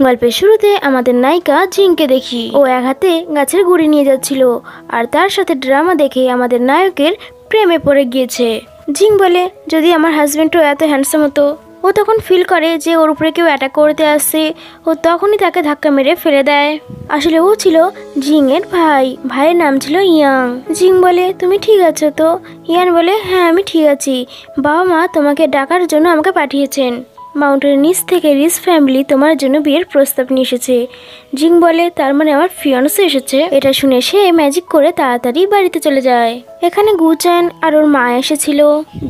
গল্পের শুরুতে আমাদের নায়িকা জিংকে দেখি, ও এক হাতে গাছের গুড়ি নিয়ে যাচ্ছিল আর তার সাথে ড্রামা দেখে আমাদের নায়কের প্রেমে পড়ে গিয়েছে। জিং বলে, যদি আমার হাজবেন্ডও এত হ্যান্ডসাম হতো। ও তখন ফিল করে যে ওর উপরে কেউ অ্যাটাক করতে আসছে, ও তখনই তাকে ধাক্কা মেরে ফেলে দেয়। আসলে ও ছিল জিং এর ভাইয়ের নাম ছিল ইয়াং। জিং বলে, তুমি ঠিক আছো তো? ইয়ান বলে, হ্যাঁ আমি ঠিক আছি, বাবা মা তোমাকে ডাকার জন্য আমাকে পাঠিয়েছেন। মাউন্টেনের নিচ থেকে রিস ফ্যামিলি তোমার জন্য বিয়ের প্রস্তাব নিয়ে এসেছে। জিং বলে, তার মানে আমার ফিয়ান্সে এসেছে। এটা শুনে সে ম্যাজিক করে তাড়াতাড়ি বাড়িতে চলে যায়। এখানে গুচান আর ওর মা এসেছিল।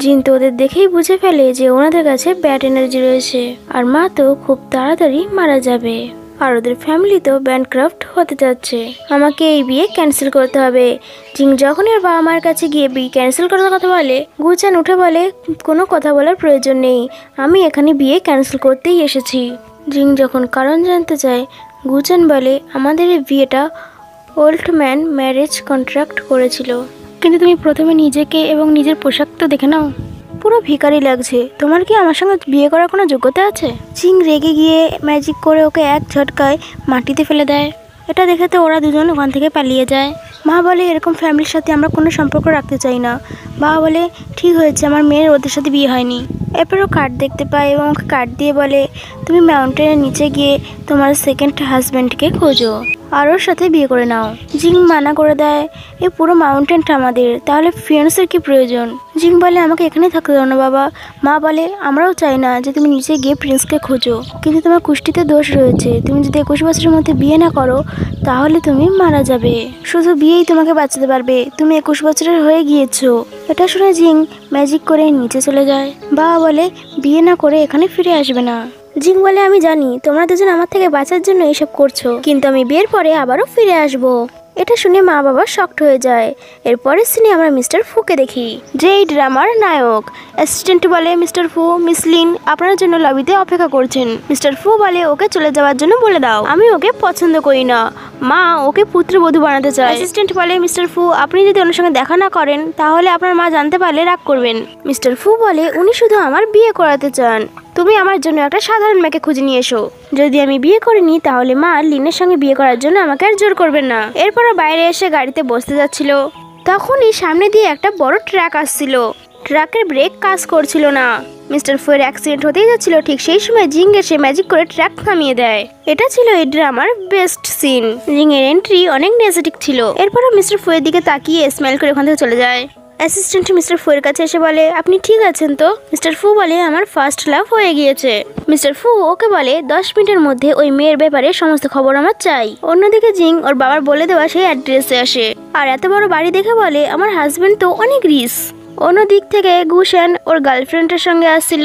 জিন তো ওদের দেখেই বুঝে ফেলে যে ওনাদের কাছে ব্যাড এনার্জি রয়েছে, আর মা তো খুব তাড়াতাড়ি মারা যাবে, আর ওদের ফ্যামিলি তো ব্যানক্রাফট হতে যাচ্ছে। আমাকে এই বিয়ে ক্যান্সেল করতে হবে। জিং যখন এর বাবা মার কাছে গিয়ে বিয়ে ক্যান্সেল করার কথা বলে, গুচান উঠে বলে, কোনো কথা বলার প্রয়োজন নেই, আমি এখানে বিয়ে ক্যান্সেল করতেই এসেছি। জিং যখন কারণ জানতে চায়, গুচান বলে, আমাদের এই বিয়েটা ওল্ড ম্যান ম্যারেজ কন্ট্রাক্ট করেছিল, কিন্তু তুমি প্রথমে নিজেকে এবং নিজের পোশাক তো দেখে নাও, পুরো ভিখারি লাগছে, তোমার কি আমার সঙ্গে বিয়ে করার কোনো যোগ্যতা আছে? জিং রেগে গিয়ে ম্যাজিক করে ওকে এক ঝটকায় মাটিতে ফেলে দেয়। এটা দেখে তো ওরা দুজন ওখান থেকে পালিয়ে যায়। মা বলে, এরকম ফ্যামিলির সাথে আমরা কোনো সম্পর্ক রাখতে চাই না। বাবা বলে, ঠিক হয়েছে, আমার মেয়ের ওদের সাথে বিয়ে হয়নি। এরপর ও কার্ড দেখতে পায় এবং ওকে কার্ড দিয়ে বলে, তুমি মাউন্টেনের নিচে গিয়ে তোমার সেকেন্ড হাজব্যান্ডকে খোঁজো আর ওর সাথে বিয়ে করে নাও। জিং মানা করে দেয়, এই পুরো মাউন্টেনটা আমাদের, তাহলে ফিয়ান্সের কি প্রয়োজন? জিং বলে, আমাকে এখানে থাকতে দাও না বাবা। মা বলে, আমরাও চাই না যে তুমি নিচে গিয়ে প্রিন্সকে খোঁজো, কিন্তু তোমার কুষ্টিতে দোষ রয়েছে, তুমি যদি 21 বছরের মধ্যে বিয়ে না করো তাহলে তুমি মারা যাবে, শুধু বিয়েই তোমাকে বাঁচাতে পারবে, তুমি 21 বছরের হয়ে গিয়েছো। এটা শুনে জিং ম্যাজিক করে নিচে চলে যায়। বাবা বলে, বিয়ে না করে এখানে ফিরে আসবে না। জিং বলে, আমি জানি তোমরা দুজন আমার থেকে বাঁচার জন্য এসব করছো, কিন্তু আমি বিয়ের পরে আবারও ফিরে আসবো। এটা শুনে মা বাবা শকড হয়ে যায়। এরপরের সিনে আমরা মিস্টার ফুকে দেখি, যে এই ড্রামার নায়ক। অ্যাসিস্ট্যান্ট বলে, মিস্টার ফু, মিস লিন আপনার জন্য লবিতে অপেক্ষা করছেন। মিস্টার ফু বলে, ওকে চলে যাওয়ার জন্য বলে দাও, আমি ওকে পছন্দ করি না, মা ওকে পুত্রবধূ বানাতে চায়। অ্যাসিস্ট্যান্ট বলে, মিস্টার ফু, আপনি যদি ওনার সঙ্গে দেখা না করেন তাহলে আপনার মা জানতে পারলে রাগ করবেন। মিস্টার ফু বলে, উনি শুধু আমার বিয়ে করাতে চান, তুমি আমার জন্য একটা সাধারণ মেয়েকে খুঁজে নিয়ে এসো। যদি আমি বিয়ে করিনি তাহলে মা লিনের সঙ্গে বিয়ে করার জন্য আমাকে আর জোর করবেন না। এরপর বাইরে এসে গাড়িতে বসতে যাচ্ছিল, তখনই সামনে দিয়ে একটা বড় ট্রাক আসছিল। ট্রাকের ব্রেক কাজ করছিল না। মিস্টার ফুয়ের অ্যাক্সিডেন্ট হতেই যাচ্ছিল, ঠিক সেই সময় জিং এসে ম্যাজিক করে ট্রাক থামিয়ে দেয়। এটা ছিল এই ড্রামার বেস্ট সিন। জিং এর এন্ট্রি অনেক নেজেটিক ছিল। এরপরও মিস্টার ফুয়ের দিকে তাকিয়ে স্মাইল করে ওখান থেকে চলে যায়। অ্যাসিস্ট্যান্ট মিস্টার ফুয়ের কাছে এসে বলে, আপনি ঠিক আছেন তো? মিস্টার ফু বলে, আমার ফার্স্ট লাভ হয়ে গিয়েছে। মিস্টার ফু ওকে বলে, 10 মিনিটের মধ্যে ওই মেয়ের ব্যাপারে সমস্ত খবর আমার চাই। অন্যদিকে জিং ওর বাবার বলে দেওয়া সেই অ্যাড্রেসে আসে, আর এত বড় বাড়ি দেখে বলে, আমার হাজবেন্ড তো অনেক রিচ। অন্য দিক থেকে গুশান ওর গার্লফ্রেন্ডের সঙ্গে আসছিল।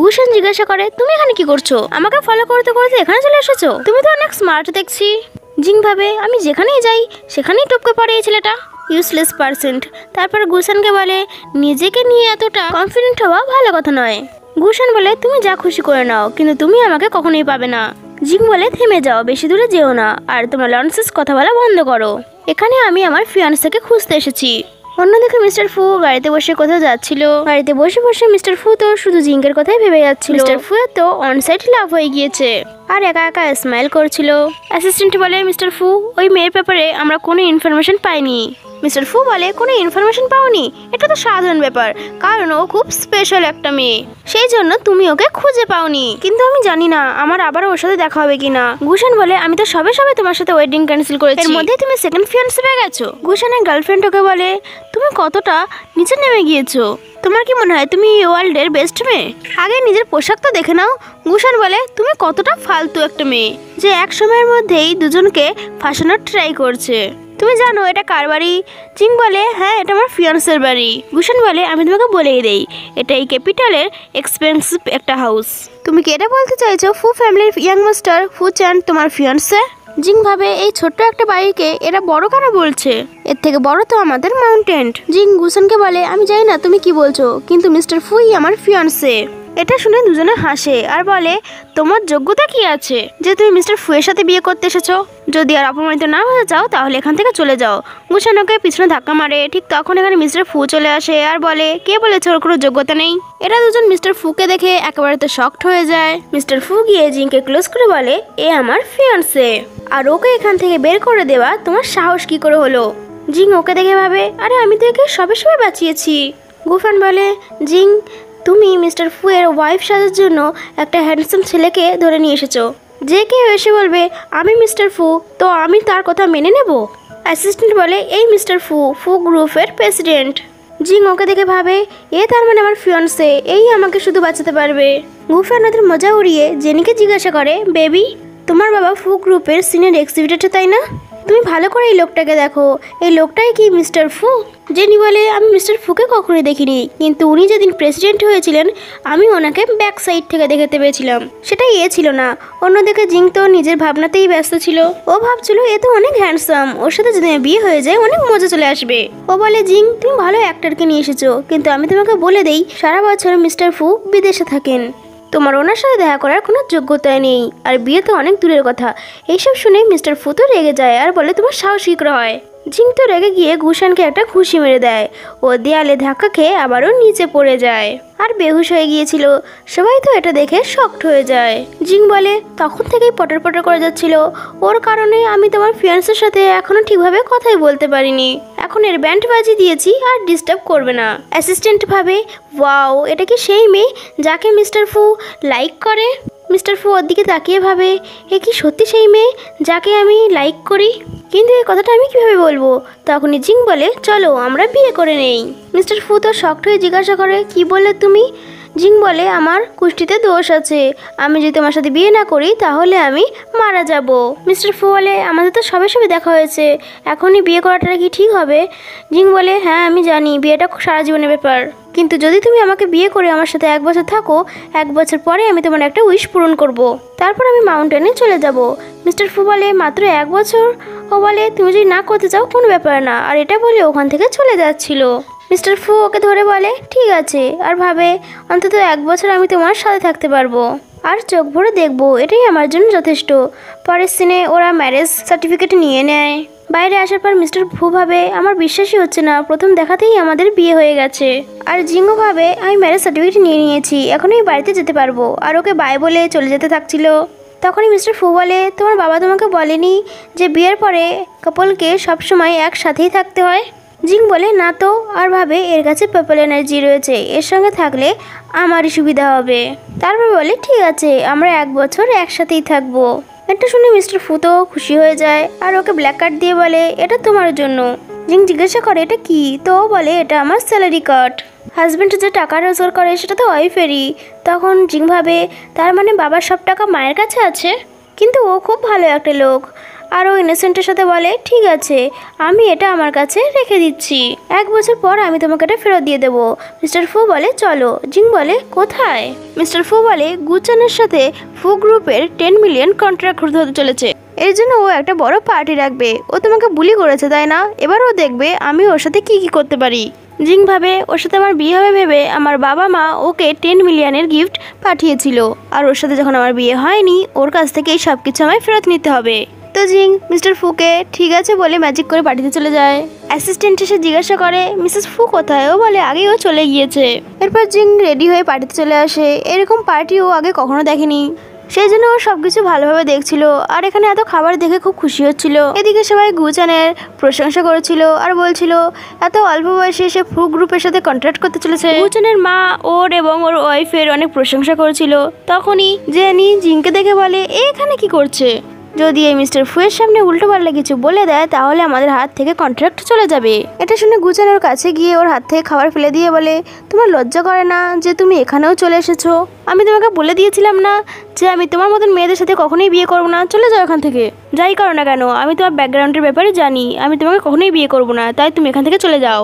গুশান জিজ্ঞাসা করে, তুমি এখানে কি করছো? আমাকে ফলো করতে করতে এখানে চলে এসেছো? তুমি তো অনেক স্মার্ট দেখছি। জিং ভাবে, আমি যেখানেই যাই সেখানেই টপকে পড়ে এই ছেলেটা, ইউজলেস পার্সেন্ট। তারপর গুশানকে বলে, নিজেকে নিয়ে এতটা কনফিডেন্ট হওয়া ভালো কথা নয়। গুশান বলে, তুমি যা খুশি করে নাও, কিন্তু তুমি আমাকে কখনোই পাবে না। জিং বলে, থেমে যাও, বেশি দূরে যেও না, আর তোমার লনসেন্স কথা বলা বন্ধ করো, এখানে আমি আমার ফিয়ান্সেকে খুঁজতে এসেছি। অন্যদিকে মিস্টার ফু গাড়িতে বসে কোথাও যাচ্ছিল। গাড়িতে বসে বসে মিস্টার ফু তো শুধু জিঙ্কের কথাই ভেবে যাচ্ছিল। মিস্টার ফু তো অনসাইট লাভ হয়ে গিয়েছে আর একা একা স্মাইল করছিল। অ্যাসিস্ট্যান্ট বলে, মিস্টার ফু, ওই মেয়ের ব্যাপারে আমরা কোনো ইনফরমেশন পাইনি। মিস্টার ফু বলে, কোনো ইনফরমেশন পাওনি? এটা তো সাধারণ ব্যাপার, কারণ ও খুব স্পেশাল একটা মেয়ে, সেই জন্য তুমি ওকে খুঁজে পাওনি। কিন্তু আমি জানি না আমার আবার ওর সাথে দেখা হবে কিনা। গুশান বলে, আমি তো সবে সবে তোমার সাথে ওয়েডিং ক্যান্সেল করেছি, এর মধ্যে তুমি সেকেন্ড ফিয়ান্সে পেয়ে গেছো। গুশানের গার্লফ্রেন্ড ওকে বলে, তুমি কতটা নিচে নেমে গিয়েছো, তোমার কি মনে হয় তুমি ওয়ার্ল্ডের বেস্ট মেয়ে? আগে নিজের পোশাক তো দেখে নাও। গুশান বলে, তুমি কতটা ফালতু একটা মেয়ে যে এক সময়ের মধ্যেই দুজনকে ফাঁসানোর ট্রাই করছে। তুমি জানো এটা কার বাড়ি? জিং বলে, হ্যাঁ এটা আমার ফিয়ান্সের বাড়ি। গুশান বলে, আমি তোমাকে বলেই দেই, এটা এই ক্যাপিটালের এক্সপেন্সিভ একটা হাউস। তুমি কি এটা বলতে চাইছো ফু ফ্যামিলির ইয়াং মাস্টার ফু চ্যান তোমার ফিয়ান্সে? জিং ভাবে, এই ছোট্ট একটা বাড়িকে এরা বড় কেন বলছে? এর থেকে বড় তো আমাদের মাউন্টেন। জিং গুশানকে বলে, আমি জানি না তুমি কি বলছো, কিন্তু মিস্টার ফুই আমার ফিয়ান্সে। এটা শুনে দুজনে হাসে আর বলে, তোমার যোগ্যতা কি আছে যে তুমি মিস্টার ফুয়ের সাথে বিয়ে করতে এসেছো? যদি আর অপমানিত না হতে চাও তাহলে এখান থেকে চলে যাও। গুলশান ওকে পিছনে ধাক্কা মারে। ঠিক তখন এখানে মিস্টার ফু চলে আসে আর বলে, কে বলেছে ওর কোনো যোগ্যতা নেই? এরা দুজন মিস্টার ফুকে দেখে একেবারে তো শকড হয়ে যায়। মিস্টার ফু গিয়ে জিংকে ক্লোজ করে বলে, এ আমার ফিয়ান্সে, আর ওকে এখান থেকে বের করে দেওয়া তোমার সাহস কি করে হলো? জিং ওকে দেখে ভাবে, আরে আমি তো একে সবে সবে বাঁচিয়েছি। গুফান বলে, জিং তুমি মিস্টার ফু এর ওয়াইফ সাজার জন্য একটা হ্যান্ডসাম ছেলেকে ধরে নিয়ে এসেছো। যে কেউ এসে বলবে আমি মিস্টার ফু, তো আমি তার কথা মেনে নেব? অ্যাসিস্ট্যান্ট বলে, এই মিস্টার ফু, ফু গ্রুপের প্রেসিডেন্ট। জিং ওকে দেখে ভাবে, এ তার মানে আমার ফিয়ন্সে, এই আমাকে শুধু বাঁচাতে পারবে। গুফান ওদের মজা উড়িয়ে জেনিকে জিজ্ঞাসা করে, বেবি তোমার বাবা ফু গ্রুপের সিনিয়র এক্সিকিউটিভ তাই না? তুমি ভালো করে এই লোকটাকে দেখো, এই লোকটাই কি মিস্টার ফু? জেনি বলে, আমি মিস্টার ফুকে কখনোই দেখিনি, কিন্তু উনি যেদিন প্রেসিডেন্ট হয়েছিলেন আমি ওনাকে ব্যাক সাইড থেকে দেখতে পেয়েছিলাম, সেটা এ ছিল না। অন্যদিকে জিং তো নিজের ভাবনাতেই ব্যস্ত ছিল। ও ভাবছিল এ তো অনেক হ্যান্ডসাম, ওর সাথে যদি বিয়ে হয়ে যায় অনেক মজা চলে আসবে। ও বলে, জিং তুমি ভালো অ্যাক্টরকে নিয়ে এসেছো, কিন্তু আমি তোমাকে বলে দেই সারা বছর মিস্টার ফু বিদেশে থাকেন, তোমার ওনার সাথে দেখা করার কোনো যোগ্যতা নেই, আর বিয়ে তো অনেক দূরের কথা। এইসব শুনে মিস্টার ফু তো রেগে যায় আর বলে, তোমার সাহস কি করে হয়? জিং তো রেগে গিয়ে গুশানকে একটা ঘুষি মেরে দেয়। ও দেয়ালে ধাক্কা খেয়ে আবারও নিচে পড়ে যায় আর বেহুশ হয়ে গিয়েছিল। সবাই তো এটা দেখে শকড হয়ে যায়। জিং বলে, তখন থেকেই পটর পটর করে যাচ্ছিল, ওর কারণে আমি তোমার ফিয়ান্সের সাথে এখনো ঠিকভাবে কথাই বলতে পারিনি। এখন এর ব্যান্ড বাজি দিয়েছি, আর ডিস্টার্ব করবে না। অ্যাসিস্ট্যান্ট ভাবে, ওয়াও এটা কি সেই মেয়ে যাকে মিস্টার ফু লাইক করে? মিস্টার ফু ওর দিকে তাকিয়ে ভাবে, এ কি সত্যি সেই মেয়ে যাকে আমি লাইক করি? কিন্তু এই কথাটা আমি কিভাবে বলবো? তখনই জিং বলে, চলো আমরা বিয়ে করে নেই। মিস্টার ফু তো শকড হয়ে জিজ্ঞাসা করে, কি বললে তুমি? জিং বলে, আমার কুষ্টিতে দোষ আছে, আমি যদি তোমার সাথে বিয়ে না করি তাহলে আমি মারা যাব। মিস্টার ফু বলে, আমাদের তো সবে সবে দেখা হয়েছে, এখনই বিয়ে করাটা কি ঠিক হবে? জিং বলে, হ্যাঁ আমি জানি বিয়েটা সারা জীবনের ব্যাপার, কিন্তু যদি তুমি আমাকে বিয়ে করে আমার সাথে 1 বছর থাকো, 1 বছর পরে আমি তোমার একটা উইশ পূরণ করব, তারপর আমি মাউন্টেনে চলে যাব। মিস্টার ফু বলে, মাত্র 1 বছর? ও বলে, তুমি যদি না করতে চাও কোনো ব্যাপার না, আর এটা বলে ওখান থেকে চলে যাচ্ছিল। মিস্টার ফু ওকে ধরে বলে, ঠিক আছে, আর ভাবে অন্তত 1 বছর আমি তোমার সাথে থাকতে পারবো, আর চোখ ভরে দেখবো, এটাই আমার জন্য যথেষ্ট। পরের সিনে ওরা ম্যারেজ সার্টিফিকেট নিয়ে নেয়। বাইরে আসার পর মিস্টার ফু ভাবে, আমার বিশ্বাসই হচ্ছে না, প্রথম দেখাতেই আমাদের বিয়ে হয়ে গেছে। আর জিঙ্গো ভাবে, আমি ম্যারেজ সার্টিফিকেট নিয়ে নিয়েছি, এখনই বাড়িতে যেতে পারবো, আর ওকে বাই বলে চলে যেতে থাকছিল। তখনই মিস্টার ফু বলে, তোমার বাবা তোমাকে বলেনি যে বিয়ের পরে কাপলকে সবসময় একসাথেই থাকতে হয়? জিং বলে, না তো, আর ভাবে এর কাছে পার্পল এনার্জি রয়েছে, এর সঙ্গে থাকলে আমারই সুবিধা হবে। তারপর বলে, ঠিক আছে, আমরা 1 বছর একসাথেই থাকবো। এটা শুনে মিস্টার ফু তো খুশি হয়ে যায় আর ওকে ব্ল্যাক কার্ড দিয়ে বলে, এটা তোমার জন্য। জিং জিজ্ঞাসা করে, এটা কি? তো ও বলে, এটা আমার স্যালারি কার্ড, হাজব্যান্ড যে টাকা রোজগার করে সেটা তো ওয়াইফেরই। তখন জিং ভাবে, তার মানে বাবার সব টাকা মায়ের কাছে আছে, কিন্তু ও খুব ভালো একটা লোক। আর ও ইনোসেন্টের সাথে বলে, ঠিক আছে, আমি এটা আমার কাছে রেখে দিচ্ছি, 1 বছর পর আমি তোমাকে এটা ফেরত দিয়ে দেবো। মিস্টার ফু বলে, চলো। জিং বলে, কোথায়? মিস্টার ফু বলে, গুচানের সাথে ফু গ্রুপের 10 মিলিয়ন কন্ট্রাক্ট হতে চলেছে, এর জন্য ও একটা বড় পার্টি রাখবে। ও তোমাকে বুলি করেছে তাই না? এবার ও দেখবে আমি ওর সাথে কি কি করতে পারি। জিং ভাবে, ওর সাথে আমার বিয়ে হবে ভেবে আমার বাবা মা ওকে 10 মিলিয়নের গিফট পাঠিয়েছিল, আর ওর সাথে যখন আমার বিয়ে হয়নি ওর কাছ থেকে এই সব কিছু আমায় ফেরত নিতে হবে। তো জিং মিস্টার ফুকে ঠিক আছে বলে ম্যাজিক করে পার্টিতে চলে যায়। অ্যাসিস্ট্যান্ট এসে জিজ্ঞাসা করে, মিসেস ফু কোথায়? ও বলে, আগেই ও চলে গিয়েছে। এরপর জিং রেডি হয়ে পার্টিতে চলে আসে। এরকম পার্টি ও আগে কখনো দেখেনি, সেই জন্য ও সবকিছু ভালোভাবে দেখছিল, আর এখানে এত খাবার দেখে খুব খুশি হচ্ছিল। এদিকে সবাই গুচানের প্রশংসা করেছিল আর বলছিল এত অল্প বয়সে সে ফু গ্রুপের সাথে কন্ট্রাক্ট করতে চলেছে। গুচানের মা ওর এবং ওর ওয়াইফের অনেক প্রশংসা করেছিল। তখনই জেনি জিংকে দেখে বলে, এখানে কি করছে? যদি এই মিস্টার ফুয়ের সামনে উল্টো পাল্টা কিছু বলে দেয় তাহলে আমাদের হাত থেকে কন্ট্রাক্ট চলে যাবে। এটা শুনে গুচান ওর কাছে গিয়ে ওর হাত থেকে খাবার ফেলে দিয়ে বলে, তোমার লজ্জা করে না যে তুমি এখানেও চলে এসেছো? আমি তোমাকে বলে দিয়েছিলাম না যে আমি তোমার মতন মেয়েদের সাথে কখনোই বিয়ে করবো না? চলে যাও এখান থেকে, যাই করো না কেন। আমি তোমার ব্যাকগ্রাউন্ডের ব্যাপারে জানি, আমি তোমাকে কখনোই বিয়ে করবো না, তাই তুমি এখান থেকে চলে যাও।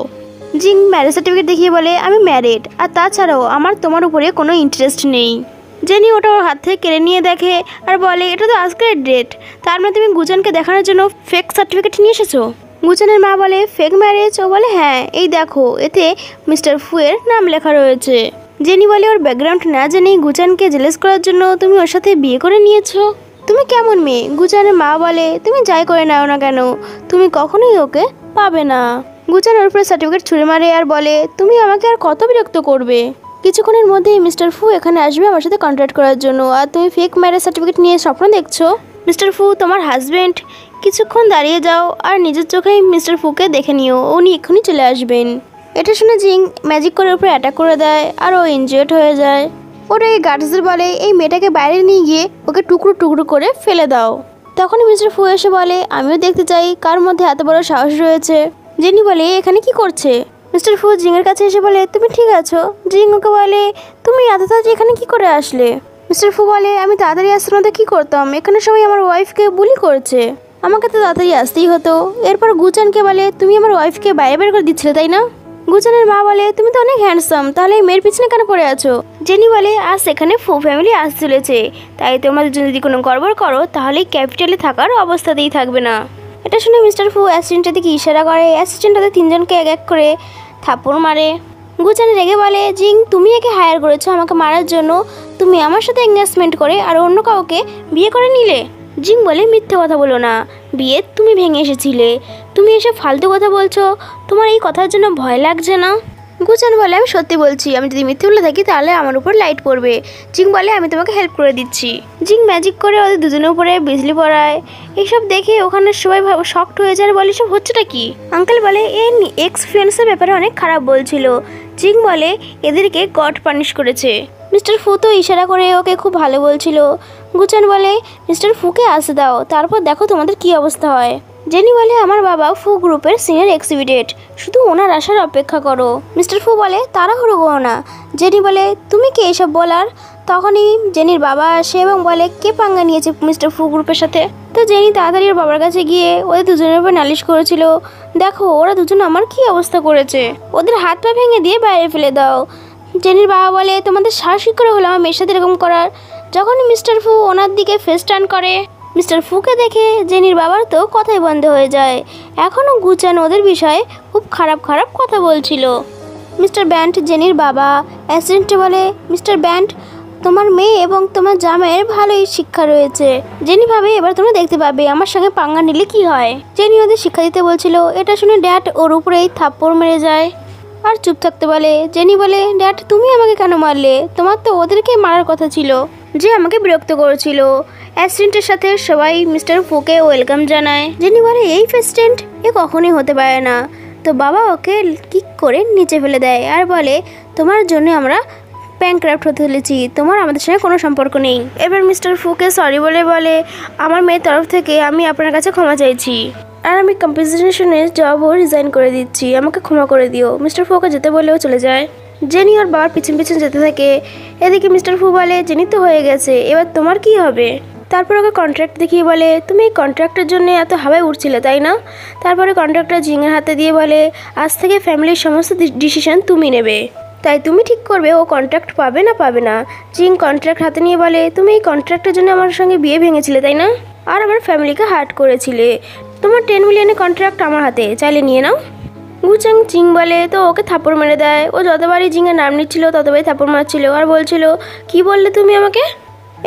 জিং ম্যারেজ সার্টিফিকেট দেখিয়ে বলে, আমি ম্যারিড, আর তাছাড়াও আমার তোমার উপরে কোনো ইন্টারেস্ট নেই। জেনি ওটা ওর হাত থেকে কেড়ে নিয়ে দেখে আর বলে, এটা তো আজকের ডেট, তার মানে তুমি গুচানকে দেখানোর জন্য ফেক সার্টিফিকেট নিয়ে এসেছো? গুচানের মা বলে, ফেক ম্যারেজ? ও বলে, হ্যাঁ, এই দেখো, এতে মিস্টার ফুয়ের নাম লেখা রয়েছে। জেনি বলে ওর ব্যাকগ্রাউন্ড না জেনেই গুচানকে জেলেস করার জন্য তুমি ওর সাথে বিয়ে করে নিয়েছো। তুমি কেমন মেয়ে? গুচানের মা বলে তুমি যাই করে নাও না কেন তুমি কখনোই ওকে পাবে না। গুচান ওর উপরে সার্টিফিকেট ছুঁড়ে মারে আর বলে তুমি আমাকে আর কত বিরক্ত করবে। কিছুক্ষণের মধ্যেই মিস্টার ফু এখানে আসবে আমার সাথে কন্ট্যাক্ট করার জন্য, আর তুমি ফেক ম্যারেজ সার্টিফিকেট নিয়ে স্বপ্ন দেখছো। মিস্টার ফু তোমার হাজবেন্ড, কিছুক্ষণ দাঁড়িয়ে যাও আর নিজের চোখেই মিস্টার ফুকে দেখে নিও, উনি এক্ষুনি চলে আসবেন। এটা শুনে জিং ম্যাজিক করে উপরে অ্যাটাক করে দেয় আর ও ইনজিওর্ড হয়ে যায়। ওরা এই গার্ডসদের বলে এই মেয়েটাকে বাইরে নিয়ে গিয়ে ওকে টুকরো টুকরো করে ফেলে দাও। তখনই মিস্টার ফু এসে বলে আমিও দেখতে চাই কার মধ্যে এত বড় সাহস রয়েছে। জেনি বলে এখানে কি করছে? মিস্টার ফু জিংয়ের কাছে এসে বলে তুমি ঠিক আছো? জিং ওকে বলে তুমি এত তাড়াতাড়ি এখানে কি করে আসলে? মিস্টার ফু বলে আমি তাড়াতাড়ি আসতে না তো কী করতাম, এখানে সবাই আমার ওয়াইফকে বুলি করছে, আমাকে তো তাড়াতাড়ি আসতেই হতো। এরপর গুচানকে বলে তুমি আমার ওয়াইফকে বাইরে বের করে দিচ্ছিলে তাই না? গুচানের মা বলে তুমি তো অনেক হ্যান্ডসাম, তাহলে এই মেয়ের পিছনে কেন পড়ে আছো? জেনি বলে আজ সেখানে ফু ফ্যামিলি আস চলেছে, তাই তোমরা দুজন যদি কোনো গড়বড় করো তাহলে ক্যাপিটালে থাকার অবস্থাতেই থাকবে না। এটা শুনে মিস্টার ফু অ্যাসিস্ট্যান্টের দিকে ইশারা করে, অ্যাসিস্ট্যান্ট তাদের তিনজনকে এক এক করে থাপ্পড় মারে। গুচান রেগে বলে জিং তুমি একে হায়ার করেছো আমাকে মারার জন্য, তুমি আমার সাথে এঙ্গেজমেন্ট করে আর অন্য কাউকে বিয়ে করে নিলে। জিং বলে মিথ্যে কথা বলো না, বিয়ে তুমি ভেঙে এসেছিলে, তুমি এসে ফালতু কথা বলছো, তোমার এই কথার জন্য ভয় লাগছে না? গুচান বলে আমি সত্যি বলছি, আমি যদি মিথ্যে বলে থাকি তাহলে আমার উপর লাইট পড়বে। জিং বলে আমি তোমাকে হেল্প করে দিচ্ছি। জিং ম্যাজিক করে ওদের দুজনের উপরে বিজলি পড়ায়। এইসব দেখে ওখানে সবাই শকড হয়ে যায়, বলে সব হচ্ছেটা কি? আঙ্কেল বলে এর এক্স ফ্রেন্ডসের ব্যাপারে অনেক খারাপ বলছিল। জিং বলে এদেরকে গড পানিশ করেছে। মিস্টার ফু তো ইশারা করে ওকে খুব ভালো বলছিল। গুচান বলে মিস্টার ফুকে আসতে দাও, তারপর দেখো তোমাদের কি অবস্থা হয়। জেনি বলে আমার বাবা ফু গ্রুপের সিনিয়র এক্সিকিউটিভ, শুধু ওনার আসার অপেক্ষা করো। মিস্টার ফু বলে তাড়াহুড়ো করো না। জেনি বলে তুমি কে এসব বলার? তখনই জেনির বাবা আসে এবং বলে কে পাঙ্গা নিয়েছে মিস্টার ফু গ্রুপের সাথে। তো জেনি তাড়াতাড়ি ওর বাবার কাছে গিয়ে ওদের দুজনের উপর নালিশ করেছিল, দেখো ওরা দুজন আমার কি অবস্থা করেছে, ওদের হাত পা ভেঙে দিয়ে বাইরে ফেলে দাও। জেনির বাবা বলে তোমাদের সাহস কি করে হলো আমার মেয়ের সাথে এরকম করার? যখনই মিস্টার ফু ওনার দিকে ফেস টার্ন করে, মিস্টার ফুকে দেখে জেনির বাবার তো কথাই বন্ধ হয়ে যায়। এখনও গুচান ওদের বিষয়ে খুব খারাপ খারাপ কথা বলছিল। মিস্টার ব্যান্ড জেনির বাবা অ্যাসিস্ট্যান্টে বলে মিস্টার ব্যান্ড তোমার মেয়ে এবং তোমার জামাইয়ের ভালোই শিক্ষা রয়েছে, জেনি ভাবে এবার তোমরা দেখতে পাবে আমার সঙ্গে পাঙ্গা নিলে কি হয়। জেনি ওদের শিক্ষা দিতে বলছিল, এটা শুনে ড্যাড ওর উপরেই থাপ্পড় মেরে যায় আর চুপ থাকতে বলে। জেনি বলে ড্যাড তুমি আমাকে কেন মারলে? তোমার তো ওদেরকে মারার কথা ছিল যে আমাকে বিরক্ত করেছিল। অ্যাসিস্ট্যান্টের সাথে সবাই মিস্টার ফুকে ওয়েলকাম জানায়। জেনি বলে এই প্রেসিডেন্ট এ কখনোই হতে পারে না। তো বাবা ওকে কিক করে নিচে ফেলে দেয় আর বলে তোমার জন্য আমরা ব্যাংকরাপ্ট হতে চলেছি, তোমার আমাদের সঙ্গে কোনো সম্পর্ক নেই। এবার মিস্টার ফুকে সরি বলে আমার মেয়ের তরফ থেকে আমি আপনার কাছে ক্ষমা চাইছি আর আমি কম্পেনসেশনের জবও রিজাইন করে দিচ্ছি, আমাকে ক্ষমা করে দিও। মিস্টার ফুকে যেতে বলেও চলে যায়। জেনি ওর বাবার পিছন পিছন যেতে থাকে। এদিকে মিস্টার ফু বলে জেনি তো হয়ে গেছে, এবার তোমার কি হবে? তারপর ওকে কন্ট্রাক্ট দেখিয়ে বলে তুমি এই কন্ট্রাক্টের জন্য এত হাওয়ায় উঠছিলে তাই না? তারপরে কন্ট্রাক্টটা জিংয়ের হাতে দিয়ে বলে আজ থেকে ফ্যামিলির সমস্ত ডিসিশন তুমি নেবে, তাই তুমি ঠিক করবে ও কন্ট্রাক্ট পাবে না পাবে না। জিং কন্ট্রাক্ট হাতে নিয়ে বলে তুমি এই কন্ট্রাক্টের জন্য আমার সঙ্গে বিয়ে ভেঙেছিলে তাই না, আর আমার ফ্যামিলিকে হার্ট করেছিলে, তোমার 10 মিলিয়নের কন্ট্রাক্ট আমার হাতে, চাইলে নিয়ে নাও। গুচাং জিং বলে তো ওকে থাপ্পড় মেরে দেয়। ও যতবারই জিংয়ের নাম নিচ্ছিল ততবারই থাপ্পড় মারছিল আর বলছিল কি বললে তুমি আমাকে?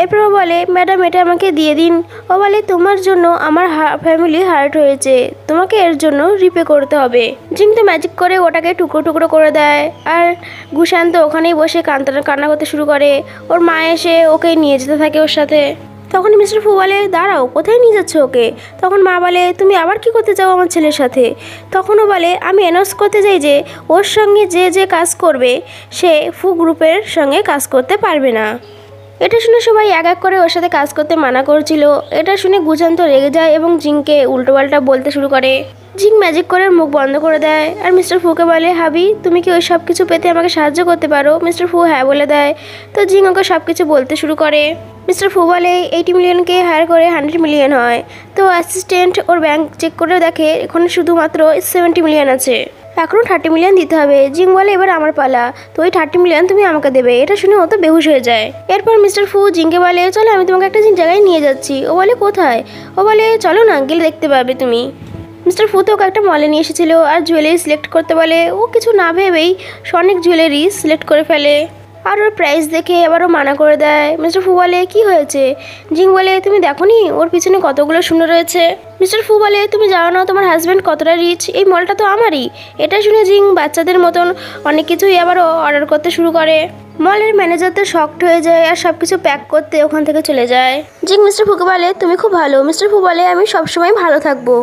এরপর ও বলে ম্যাডাম এটা আমাকে দিয়ে দিন। ও বলে তোমার জন্য আমার ফ্যামিলি হার্ট হয়েছে, তোমাকে এর জন্য রিপে করতে হবে। জিং তো ম্যাজিক করে ওটাকে টুকরো টুকরো করে দেয় আর গুশান তো ওখানেই বসে কান্না করতে শুরু করে। ওর মা এসে ওকে নিয়ে যেতে থাকে ওর সাথে। তখন মিস্টার ফু বলে দাঁড়াও কোথায় নিয়ে যাচ্ছে ওকে? তখন মা বলে তুমি আবার কি করতে চাও আমার ছেলের সাথে? তখনও বলে আমি অ্যানাউন্স করতে চাই যে ওর সঙ্গে যে যে কাজ করবে সে ফু গ্রুপের সঙ্গে কাজ করতে পারবে না। এটা শুনে সবাই এক এক করে ওর সাথে কাজ করতে মানা করছিল। এটা শুনে গুচান তো রেগে যায় এবং জিংকে উল্টোপাল্টা বলতে শুরু করে। জিং ম্যাজিক করে মুখ বন্ধ করে দেয় আর মিস্টার ফুকে বলে হাবি তুমি কি ওই সব কিছু পেতে আমাকে সাহায্য করতে পারো? মিস্টার ফু হ্যাঁ বলে দেয়। তো জিং ওকে সব কিছু বলতে শুরু করে। মিস্টার ফু বলে 80 মিলিয়নকে হায়ার করে 100 মিলিয়ন হয়। তো অ্যাসিস্ট্যান্ট ওর ব্যাংক চেক করে দেখে এখন শুধুমাত্র 70 মিলিয়ন আছে, এখনও 30 মিলিয়ন দিতে হবে। জিং বলে এবার আমার পালা, তো ওই 30 মিলিয়ন তুমি আমাকে দেবে। এটা শুনে ও তো বেহুশ হয়ে যায়। এরপর মিস্টার ফু জিংকে বলে চলো আমি তোমাকে একটা জায়গায় নিয়ে যাচ্ছি। ও বলে কোথায়? ও বলে চলো না, গেলে দেখতে পাবে তুমি। মিস্টার ফু তো ওকে একটা মলে নিয়ে এসেছিলো আর জুয়েলারি সিলেক্ট করতে বলে। ও কিছু না ভেবেই অনেক জুয়েলারি সিলেক্ট করে ফেলে। আর ওর প্রাইস দেখে আবারও মানা করে দেয়। মিস্টার ফু বলে কি হয়েছে? জিং বলে তুমি দেখোনি ওর পিছনে কতগুলো শূন্য রয়েছে? মিস্টার ফু বলে তুমি জানো না তোমার হাজব্যান্ড কতটা রিচ, এই মলটা তো আমারই। এটা শুনে জিং বাচ্চাদের মতন অনেক কিছুই আবারও অর্ডার করতে শুরু করে। মলের ম্যানেজার তো শকড হয়ে যায় আর সবকিছু প্যাক করতে ওখান থেকে চলে যায়। জিং মিস্টার ফুকে বলে তুমি খুব ভালো। মিস্টার ফু বলে আমি সবসময় ভালো থাকবো।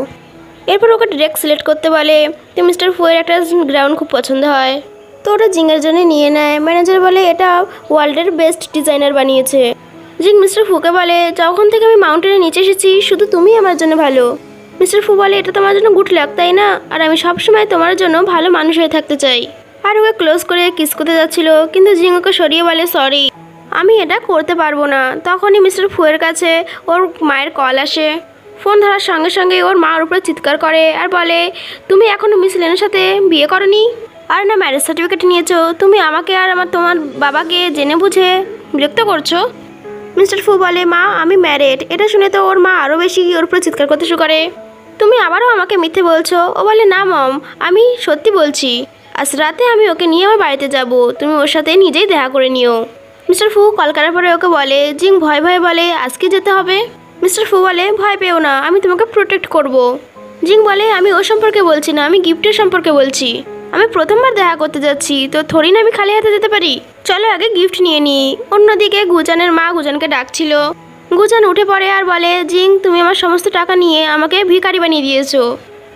এরপর ওকে ডিরেক্ট সিলেক্ট করতে বলে। তো মিস্টার ফুয়ের একটা গ্রাউন্ড খুব পছন্দ হয়, তো ওটা জিংয়ের জন্য নিয়ে নেয়। ম্যানেজার বলে এটা ওয়ার্ল্ডের বেস্ট ডিজাইনার বানিয়েছে। জিং মিস্টার ফুকে বলে যখন থেকে আমি মাউন্টেনের নিচে এসেছি শুধু তুমি আমার জন্য ভালো। মিস্টার ফু বলে এটা তোমার জন্য গুড লাক তাই না, আর আমি সবসময় তোমার জন্য ভালো মানুষ হয়ে থাকতে চাই। আর ওকে ক্লোজ করে কিস করতে যাচ্ছিল, কিন্তু জিং ওকে সরিয়ে বলে সরি আমি এটা করতে পারবো না। তখনই মিস্টার ফুয়ের কাছে ওর মায়ের কল আসে। ফোন ধরার সঙ্গে সঙ্গে ওর মার উপরে চিৎকার করে আর বলে তুমি এখনো মিস লেনের সাথে বিয়ে করনি, আর না ম্যারেজ সার্টিফিকেট নিয়েছো। তুমি আমাকে আর তোমার বাবাকে জেনে বুঝে বিরক্ত করছো। মিস্টার ফু বলে মা আমি ম্যারেড। এটা শুনে তো ওর মা আরও বেশি ওর উপরে চিৎকার করতে শুরু করে, তুমি আবারও আমাকে মিথ্যে বলছো। ও বলে না মম আমি সত্যি বলছি, আজ রাতে আমি ওকে নিয়ে আমার বাড়িতে যাব, তুমি ওর সাথে নিজেই দেখা করে নিও। মিস্টার ফু কল করার পরে ওকে বলে। জিং ভয় ভয় বলে আজকে যেতে হবে। মিস্টার ফু বলে ভয় পেও না, আমি তোমাকে প্রোটেক্ট করব। জিং বলে আমি ও সম্পর্কে বলছি না, আমি গিফটের সম্পর্কে বলছি। আমি প্রথমবার দেখা করতে যাচ্ছি, তো থোড়ি না আমি খালি হাতে যেতে পারি, চলো আগে গিফট নিয়ে নিই। অন্যদিকে গুজানের মা গুজানকে ডাকছিল। গুজান উঠে পড়ে আর বলে জিং তুমি আমার সমস্ত টাকা নিয়ে আমাকে ভিখারি বানিয়ে দিয়েছো,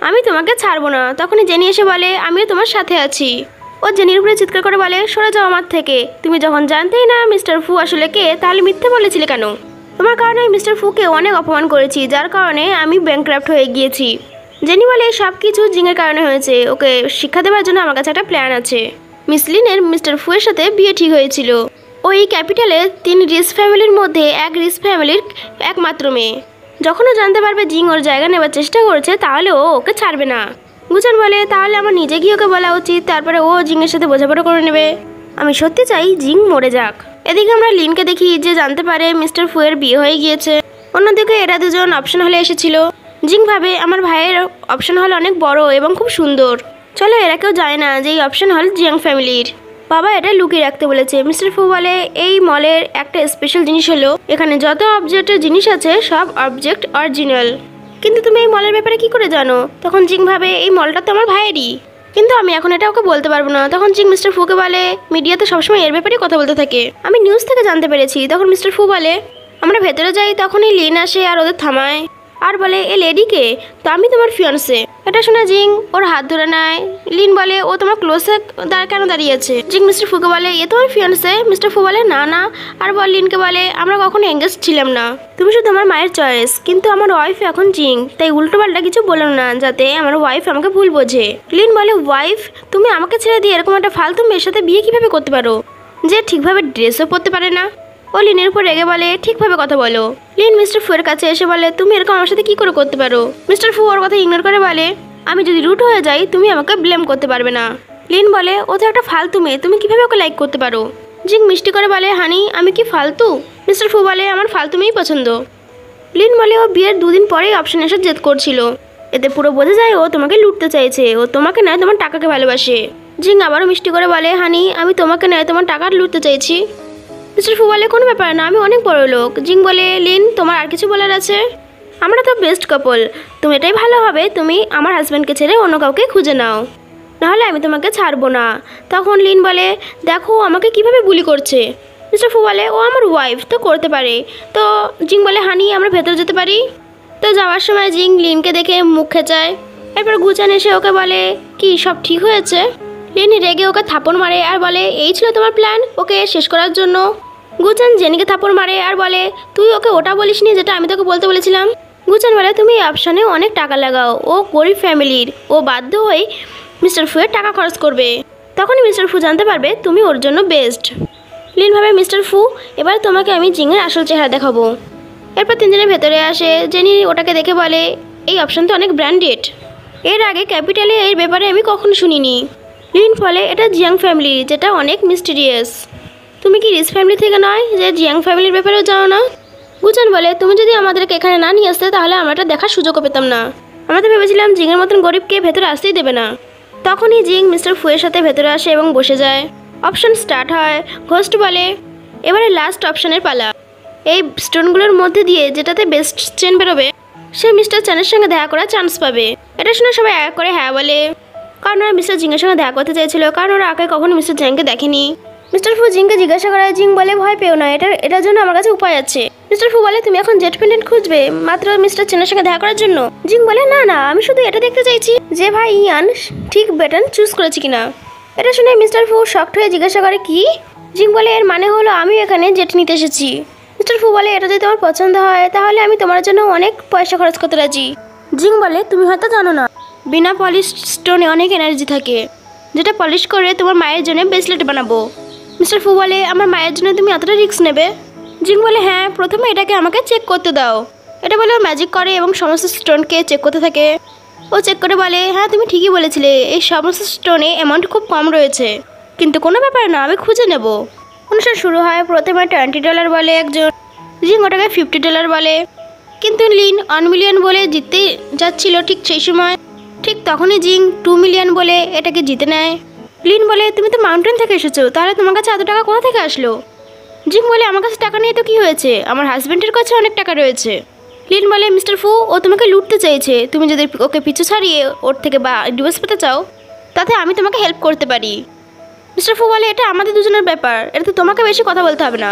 আমি তোমাকে ছাড়বো না। তখনই জেনি এসে বলে আমিও তোমার সাথে আছি। ও জেনির উপরে চিৎকার করে বলে সরে যাও আমার থেকে, তুমি যখন জানতেই না মিস্টার ফু আসলে কে, তাহলে মিথ্যে বলেছিলে কেন? তোমার কারণে মিস্টার ফুকে অনেক অপমান করেছি, যার কারণে আমি ব্যাংক্রাফট হয়ে গিয়েছি। জেনি বলে সব কিছু জিংয়ের কারণে হয়েছে, ওকে শিক্ষা দেওয়ার জন্য আমার কাছে একটা প্ল্যান আছে। মিস লিনের মিস্টার ফুয়ের সাথে বিয়ে ঠিক হয়েছিল। ওই ক্যাপিটালে 3 রিচ ফ্যামিলির মধ্যে এক রিচ ফ্যামিলির একমাত্র মেয়ে। যখন ও জানতে পারবে জিং ওর জায়গা নেবার চেষ্টা করছে তাহলে ও ওকে ছাড়বে না। গুজান বলে তাহলে আমার নিজে গিয়ে ওকে বলা উচিত, তারপরে ও জিংয়ের সাথে বোঝাপড়া করে নেবে। আমি সত্যি চাই জিং মরে যাক। এদিকে আমরা লিনকে দেখি যে জানতে পারে মিস্টার ফুয়ের বিয়ে হয়ে গিয়েছে। অন্যদিকে এরা দুজন অপশন হলে এসেছিল। জিং ভাবে আমার ভাইয়ের অপশন হল অনেক বড় এবং খুব সুন্দর, চলো এরা কেউ জানে না যে এই অপশন হল জিয়াং ফ্যামিলির। বাবা এটা লুকিয়ে রাখতে বলেছে। মিস্টার ফু বলে এই মলের একটা স্পেশাল জিনিস হলো এখানে যত অবজেক্টের জিনিস আছে সব অবজেক্ট অরিজিনাল। কিন্তু তুমি এই মলের ব্যাপারে কি করে জানো? তখন জিং ভাবে এই মলটা তো আমার ভাইয়েরই, কিন্তু আমি এখন এটা ওকে বলতে পারবো না। তখন জিং মিস্টার ফুকে বলে মিডিয়াতে সবসময় এর ব্যাপারেই কথা বলতে থাকে, আমি নিউজ থেকে জানতে পেরেছি। তখন মিস্টার ফু বলে আমরা ভেতরে যাই। তখনই লিন আসে আর ওদের থামায় আর বলে এ লেডিকে, তো আমি তোমার ফিয়ান্সে। এটা শুনে জিং ওর হাত ধরে নেয়। লিন বলে ও তোমার ক্লোজে কেন দাঁড়িয়েছে? জিং মিস্টার ফুকে বলে এ তোমার ফিয়ান্সে। মিস্টার ফু বলে না না, আর লিনকে বলে আমরা কখনো এঙ্গেজ ছিলাম না, তুমি শুধু আমার মায়ের চয়েস, কিন্তু আমার ওয়াইফ এখন জিং, তাই উল্টো পাল্টা কিছু বলো না যাতে আমার ওয়াইফ আমাকে ভুল বোঝে। লিন বলে ওয়াইফ? তুমি আমাকে ছেড়ে দিয়ে এরকম একটা ফালতু মেয়ের সাথে বিয়ে কিভাবে করতে পারো, যে ঠিকভাবে ড্রেসও পরতে পারে না? ও লিনের উপর রেগে বলে ঠিকভাবে কথা বলো। লিন মিস্টার ফুয়ের কাছে এসে বলে তুমি এরকম আমার সাথে কি করে করতে পারো? মিস্টার ফু ওর কথা ইগনোর করে বলে আমি যদি রুট হয়ে যাই তুমি আমাকে ব্লেম করতে পারবে না। লিন বলে ও তো একটা ফালতু মেয়ে, তুমি কিভাবে ওকে লাইক করতে পারো? জিং মিষ্টি করে বলে হানি আমি কি ফালতু? মিস্টার ফু বলে আমার ফালতু মেয়েই পছন্দ। লিন বলে ও বিয়ের 2 দিন পরেই অপশন এসে জেদ করছিল, এতে পুরো বোঝা যায় ও তোমাকে লুটতে চাইছে, ও তোমাকে নয় তোমার টাকাকে ভালোবাসে। জিং আবারও মিষ্টি করে বলে হানি আমি তোমাকে নয় তোমার টাকা লুটতে চাইছি। মিস্টার ফু বলে কোনো ব্যাপার না, আমি অনেক বড় লোক। জিং বলে লিন তোমার আর কিছু বলার আছে? আমরা তো বেস্ট কাপল, তুমি এটাই ভালো হবে তুমি আমার হাজব্যান্ডকে ছেড়ে অন্য কাউকে খুঁজে নাও, নাহলে আমি তোমাকে ছাড়বো না। তখন লিন বলে দেখো আমাকে কিভাবে বুলি করছে। মিস্টার ফু বলে ও আমার ওয়াইফ তো করতে পারে। তো জিং বলে হানি আমরা ভেতরে যেতে পারি। তো যাওয়ার সময় জিং লিনকে দেখে মুখ খেঁচায়। এরপর গুজান এসে ওকে বলে কি সব ঠিক হয়েছে? লিন রেগে ওকে থাপড় মারে আর বলে এই ছিল তোমার প্ল্যান ওকে শেষ করার জন্য? গুজান জেনিকে থাপড় মারে আর বলে তুই ওকে ওটা বলিসনি যেটা আমি তোকে বলতে বলেছিলাম। গুজান বলে তুমি এই অপশানে অনেক টাকা লাগাও, ও গরিব ফ্যামিলির, ও বাধ্য হয়ে মিস্টার ফুয়ের টাকা খরচ করবে, তখনই মিস্টার ফু জানতে পারবে তুমি ওর জন্য বেস্ট। লিন ভাবে মিস্টার ফু এবার তোমাকে আমি জিংয়ের আসল চেহারা দেখাবো। এরপর 3 জনের ভেতরে আসে। জেনি ওটাকে দেখে বলে এই অপশান তো অনেক ব্র্যান্ডেড, এর আগে ক্যাপিটালে এর ব্যাপারে আমি কখনো শুনিনি। লিন বলে এটা জিয়াং ফ্যামিলি, যেটা অনেক মিস্টিরিয়াস, তুমি কি রিচ ফ্যামিলি থেকে নয় যে জিয়াং ফ্যামিলির ব্যাপারেও জানো না? গুজান বলে তুমি যদি আমাদেরকে এখানে না নিয়ে আসতে তাহলে আমরা এটা দেখার সুযোগও পেতাম না, আমরা তো ভেবেছিলাম জিংয়ের মতন গরিবকে ভেতরে আসতেই দেবে না। তখনই জিং মিস্টার ফুয়ের সাথে ভেতরে আসে এবং বসে যায়। অপশন স্টার্ট হয়। ঘোস্ট বলে, এবারে লাস্ট অপশনের পালা। এই স্টোনগুলোর মধ্যে দিয়ে যেটাতে বেস্ট চেন বেরোবে সে মিস্টার চ্যানের সঙ্গে দেখা করার চান্স পাবে। এটা শুনে সবাই এক করে হ্যাঁ বলে, কারণ ওরা মিস্টার জিংয়ের সঙ্গে দেখা করতে চাইছিল, কারণ ওরা আগে কখনো মিস্টার চ্যানকে দেখেনি। মিস্টার ফু জিংকে জিজ্ঞাসা করায়, জিং বলে ভয় পেও না, এটার জন্য আমার কাছে উপায় আছে। মিস্টার ফু বলে, তুমি এখন জেট পেন্ডেন্ট খুঁজবে মাত্র মিস্টার চ্যানের সঙ্গে দেখা করার জন্য? জিং বলে, না না, আমি শুধু এটা দেখতে চাইছি যে ভাই ইয়ান ঠিক বাটন চুজ করেছে কিনা। এটা শুনে মিস্টার ফু শকড হয়ে জিজ্ঞাসা করে, কি? জিং বলে, এর মানে হলো আমি এখানে জেট নিতে এসেছি। মিস্টার ফু বলে, এটা যদি তোমার পছন্দ হয় তাহলে আমি তোমার জন্য অনেক পয়সা খরচ করতে রাজি। জিং বলে, তুমি হয়তো জানো না, বিনা পলিশ স্টোনে অনেক এনার্জি থাকে, যেটা পলিশ করে তোমার মায়ের জন্য ব্রেসলেট বানাবো। মিস্টার ফু বলে, আমার মায়ের জন্য তুমি এতটা রিস্ক নেবে? জিং বলে, হ্যাঁ, প্রথমে এটাকে আমাকে চেক করতে দাও। এটা বলে ও ম্যাজিক করে এবং সমস্ত স্টোনকে চেক করতে থাকে। ও চেক করে বলে, হ্যাঁ তুমি ঠিকই বলেছিলে, এই সমস্ত স্টোনে অ্যামাউন্ট খুব কম রয়েছে, কিন্তু কোনো ব্যাপার না, আমি খুঁজে নেব। অনুষ্ঠান শুরু হয়। প্রথমে $20 বলে একজন, জিং ওটাকে $50 বলে, কিন্তু লিন 1 মিলিয়ন বলে জিততে যাচ্ছিল। ঠিক সেই সময় ঠিক তখনই জিং 2 মিলিয়ন বলে এটাকে জিতে নেয়। লিন বলে, তুমি তো মাউন্টেন থেকে এসেছো, তাহলে তোমার কাছে এত টাকা কোথা থেকে আসলো? জিং বলে, আমার কাছে টাকা নেই তো কি হয়েছে, আমার হাজব্যান্ডের কাছে অনেক টাকা রয়েছে। লিন বলে, মিস্টার ফু, ও তোমাকে লুটতে চাইছে, তুমি যদি ওকে পিছু ছাড়িয়ে ওর থেকে বা ডিভোর্স পেতে চাও তাতে আমি তোমাকে হেল্প করতে পারি। মিস্টার ফু বলে, এটা আমাদের দুজনের ব্যাপার, এটা তো তোমাকে বেশি কথা বলতে হবে না,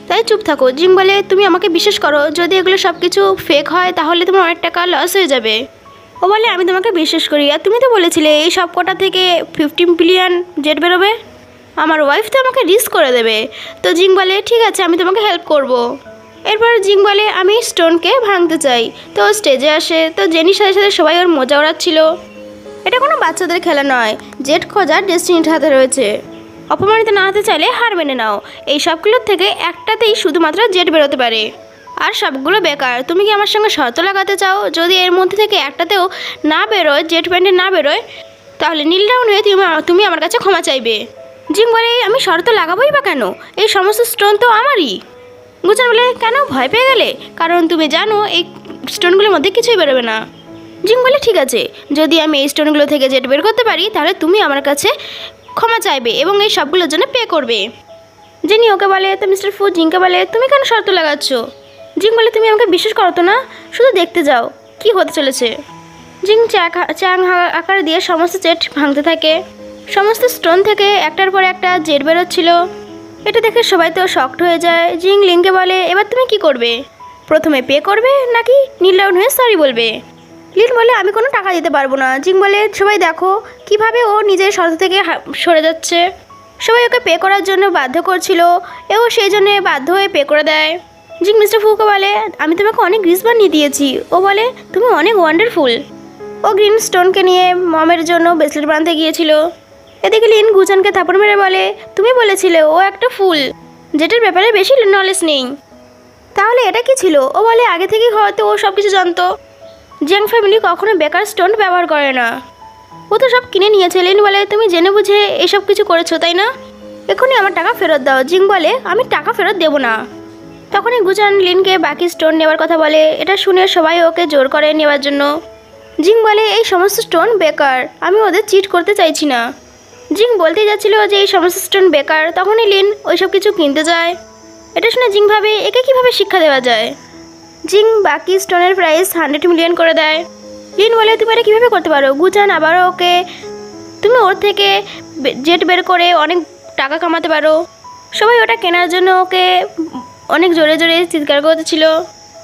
তাই চুপ থাকো। জিং বলে, তুমি আমাকে বিশ্বাস করো, যদি এগুলো সব কিছু ফেক হয় তাহলে তোমার অনেক টাকা লস হয়ে যাবে। ও বলে, আমি তোমাকে বিশ্বাস করি, আর তুমি তো বলেছিলে এই সব কটা থেকে 15 বিলিয়ন জেট বেরোবে, আমার ওয়াইফ তো আমাকে রিস্ক করে দেবে। তো জিং বলে, ঠিক আছে, আমি তোমাকে হেল্প করব। এরপর জিং বলে, আমি স্টোনকে ভাঙতে চাই। তো স্টেজে আসে, তো জেনির সাথে সাথে সবাই ওর মজা ওড়াচ্ছিল। এটা কোনো বাচ্চাদের খেলা নয়, জেট খোঁজার ডেস্টিনির হাতে রয়েছে, অপমানিত না হতে চাইলে হার মেনে নাও। এই সবগুলোর থেকে একটাতেই শুধুমাত্র জেট বেরোতে পারে, আর সবগুলো বেকার। তুমি কি আমার সঙ্গে শর্ত লাগাতে চাও, যদি এর মধ্যে থেকে একটাতেও না বেরোয়, জেট প্যান্ডে না বেরোয়, তাহলে নীল ডাউন হয়ে তুমি আমার কাছে ক্ষমা চাইবে। জিং বলে, আমি শর্ত লাগাবোই বা কেন, এই সমস্ত স্টোন তো আমারই। গুচান বলে, কেন ভয় পেয়ে গেলে? কারণ তুমি জানো এই স্টোনগুলোর মধ্যে কিছুই বেরোবে না। জিং বলে, ঠিক আছে, যদি আমি এই স্টোনগুলো থেকে জেট বের করতে পারি তাহলে তুমি আমার কাছে ক্ষমা চাইবে এবং এই সবগুলোর জন্য পে করবে। জেনি ওকে বলে। তো মিস্টার ফু জিংকে বলে, তুমি কেন শর্ত লাগাচ্ছ? জিং বলে, তুমি আমাকে বিশ্বাস করো তো না, শুধু দেখতে যাও কি হতে চলেছে। জিং চ্যাং আকার দিয়ে সমস্ত জেট ভাঙতে থাকে, সমস্ত স্টোন থেকে একটার পর একটা জেট বেরোচ্ছিল। এটা দেখে সবাই তো শকড হয়ে যায়। জিং লিনকে বলে, এবার তুমি কি করবে, প্রথমে পে করবে নাকি নীল ডাউন হয়ে সরি বলবে? লিন বলে, আমি কোনো টাকা দিতে পারবো না। জিং বলে, সবাই দেখো কিভাবে ও নিজের শর্ত থেকে সরে যাচ্ছে, সবাই ওকে পে করার জন্য বাধ্য করছিল, এও সেই জন্য বাধ্য হয়ে পে করে দেয়। জিং মিস্টার ফুকে বলে, আমি তোমাকে অনেক গ্রিস বানিয়ে দিয়েছি। ও বলে, তুমি অনেক ওয়ান্ডারফুল। ও গ্রিন স্টোনকে নিয়ে মমের জন্য ব্রেসলেট বানাতে গিয়েছিল। এদিকে লিন গুচানকে থাপড় মেরে বলে, তুমি বলেছিলে ও একটা ফুল, যেটার ব্যাপারে বেশি নলেজ নেই। তাহলে এটা কি ছিল? ও বলে, আগে থেকেই হয়তো ও সব কিছু জানতো। জ্যাং ফ্যামিলি কখনো বেকার স্টোন ব্যবহার করে না, ও তো সব কিনে নিয়েছে। লিন বলে, তুমি জেনে বুঝে এসব কিছু করেছো তাই না? এখনই আমার টাকা ফেরত দাও। জিং বলে, আমি টাকা ফেরত দেবো না। তখনই গুচান লিনকে বাকি স্টোন নেওয়ার কথা বলে। এটা শুনে সবাই ওকে জোর করে নেওয়ার জন্য। জিং বলে, এই সমস্ত স্টোন বেকার, আমি ওদের চিট করতে চাইছি না। জিং বলতে যাচ্ছিল যে এই সমস্ত স্টোন বেকার, তখনই লিন ওইসব কিছু কিনতে যায়। এটা শুনে জিং ভাবে, একে কিভাবে শিক্ষা দেওয়া যায়। জিং বাকি স্টোনের প্রাইস 100 মিলিয়ন করে দেয়। লিন বলে, তুমি এটা কীভাবে করতে পারো? গুচান আবারও ওকে, তুমি ওর থেকে জেট বের করে অনেক টাকা কামাতে পারো। সবাই ওটা কেনার জন্য ওকে অনেক জোরে জোরে চিৎকার করতেছিল,